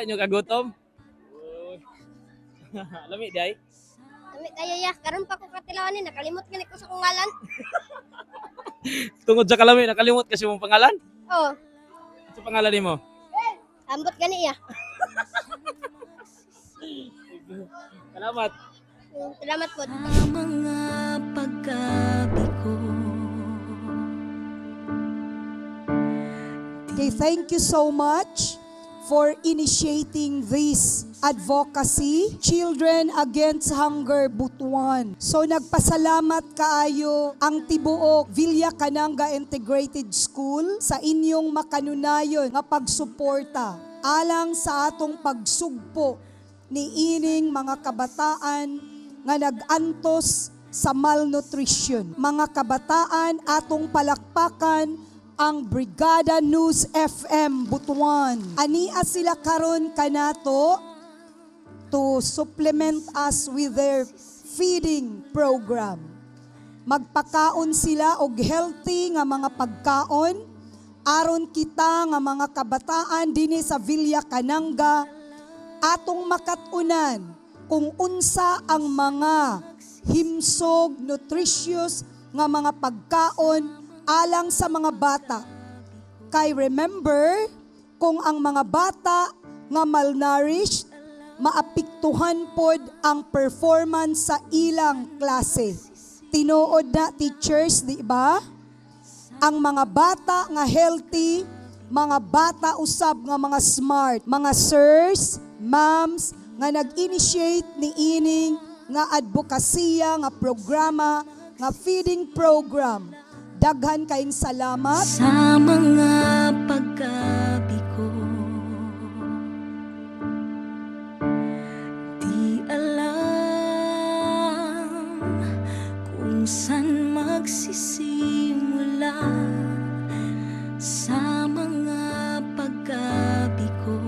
nyo kagutom? Uy. Lami, day? Kami kaya ya, karon pa ko katilawan ni nakalimot gani ko sa kong ngalan. Tungod sa kalami, nakalimot kasi mong pangalan? Oh, Sa pangalan ni mo? ambot gani ya. Salamat. Salamat po. Mga paggabi ko. Okay, thank you so much for initiating this advocacy, Children Against Hunger Butuan. So nagpasalamat kaayo ang tibuok Villa Cananga Integrated School sa inyong makanunayon nga pagsuporta alang sa atong pagsugpo ni ining mga kabataan nga nagantos sa malnutrition. Mga kabataan atong palakpakan ang Brigada News FM Butuan. Ania sila karon kanato to supplement us with their feeding program. Magpakaon sila og healthy nga mga pagkaon aron kita nga mga kabataan dinhi sa Villa Cananga atong makatunan kung unsa ang mga himsog, nutritious nga mga pagkaon alang sa mga bata. Kay remember, kung ang mga bata nga malnourished, maapektuhan pod ang performance sa ilang klase. Tinuod na teachers, di ba? Ang mga bata nga healthy, mga bata usab nga mga smart, mga sirs, moms, nga nag-initiate ni ining nga advokasya, nga programa, nga feeding program. Daghan kayong salamat. Sa mga paggabi ko, di alam kung saan magsisimula. Sa mga paggabi ko,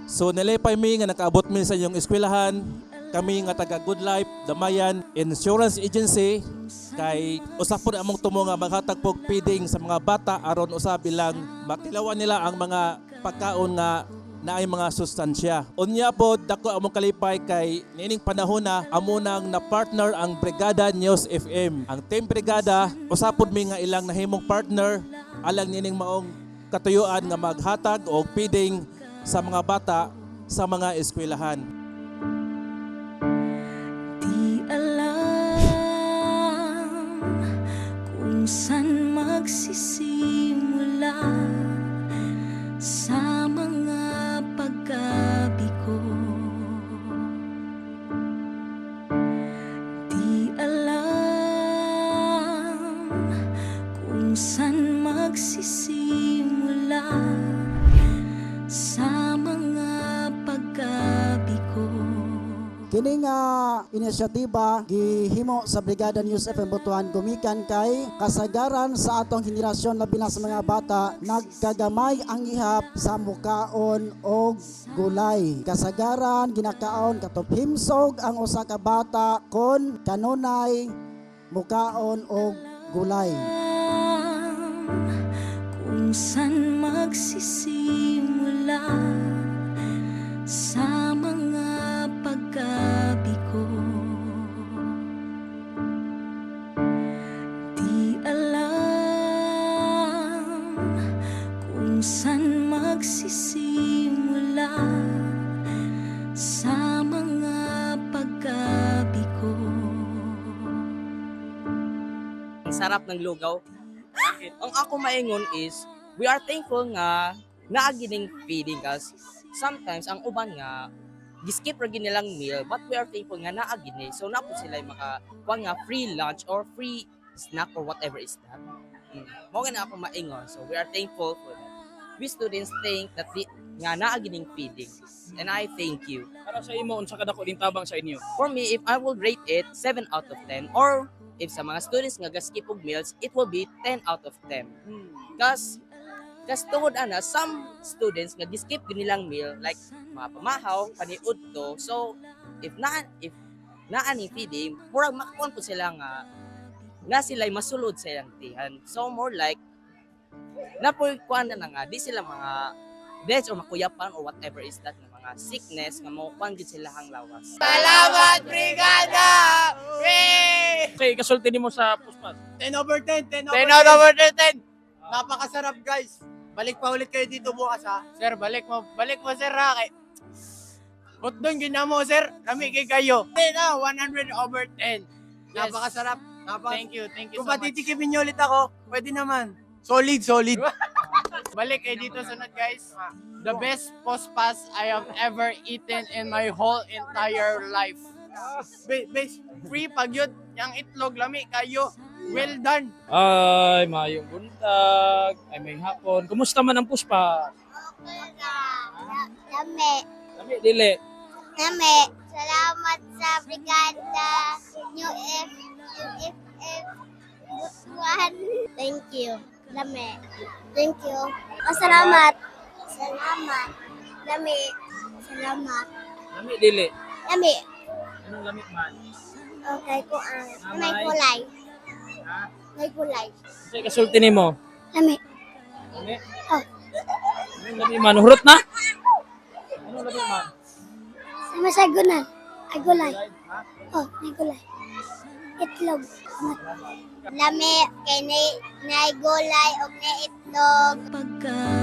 So nilipay mi nga nakaabot mi sa inyong eskwelahan, kami nga taga Good Life Damayan Insurance Agency kay usap po among tumo nga maghatag pog feeding sa mga bata aron usab bilang makilawan nila ang mga pagkaon nga naay mga sustansya. Unya po dako among kalipay kay nining panahon na amo nang na partner ang Brigada News FM. Ang Team Brigada usap pod mi nga ilang nahimong partner alang nining maong katuyuan nga maghatag og feeding sa mga bata sa mga eskwelahan. di alam kung saan magsisimula. Sa mga paggabi ko, di alam kung saan magsisimula. Sa mga paggabi ko, Kini nga inisyatiba gihimo sa Brigada News FM Butuan gumikan kay kasagaran sa atong henerasyon labi na sa mga bata nagkagamay ang ihap sa mukaon og gulay. Kasagaran ginakaon katop himsog ang usa ka bata kon kanunay mukaon og gulay. kung saan magsisimula. Sa mga paggabi ko, di alam kung saan magsisimula. Sa mga paggabi ko, Ang sarap ng lugaw. Ang ako maingon is, we are thankful nga naagining feeding us. Sometimes, ang uban nga, giskip ra gid nilang meal, but we are thankful nga naagini. So, napo sila makakuha nga free lunch or free snack or whatever is that. Mo nga ako maingon. So, we are thankful for that. We students think that nga naagining feeding. And I thank you. Para sa imo, unsa kadako din tabang sa inyo? For me, if I will rate it 7 out of 10, or if sa mga students nga gaskip og meals, it will be 10 out of 10. Kasi tungod ana, some students nga giskip din nilang meal, like mga pamahaw, kaniud to. So, if naani feeding, murag makakuan po sila nga sila'y masulod sa ilang tihan. So, more like, napuikuan na nga, di sila mga deaths or makuyapan or whatever is that ng mga sickness nga makukuan gid sila hang lawas. Salamat, Brigada! Wey! Kasi kasulti nimo sa puspas. 10 over 10, 10 over 10. Napakasarap, guys. Balik pa ulit kayo dito bukas, ha? Sir, balik mo sir, ha? But doon, ginamo, sir. Lami kay kayo. 10 na, 100 over 10. Napakasarap. Thank you Kung so much. Patitikimin niyo ulit ako, pwede naman. Solid. Balik kayo dito sunod, guys. The best pospas I have ever eaten in my whole entire life. Base, free pag yun, yung itlog, lami kayo. Well done. Ay, mayong buntag. Ay, may hapon. Kumusta man ang puspa? Lami. Kami, dili. Lami. Salamat sa Brigada New FM Butuan. Thank you. Lami. Thank you. Salamat. Lami. Salamat. Lami, dili. Lami. Anong lamit man? Okay ko may kulay. Ha? May kulay. Kasi kasulti nimo. Lami. Lami? Oh. Anong lami man? Hurot na? Anong lami man? Sama sa gunan. Ay gulay. Ha? Oh, may gulay. Itlog. Lami. Kay nay gulay o nay itlog. pagka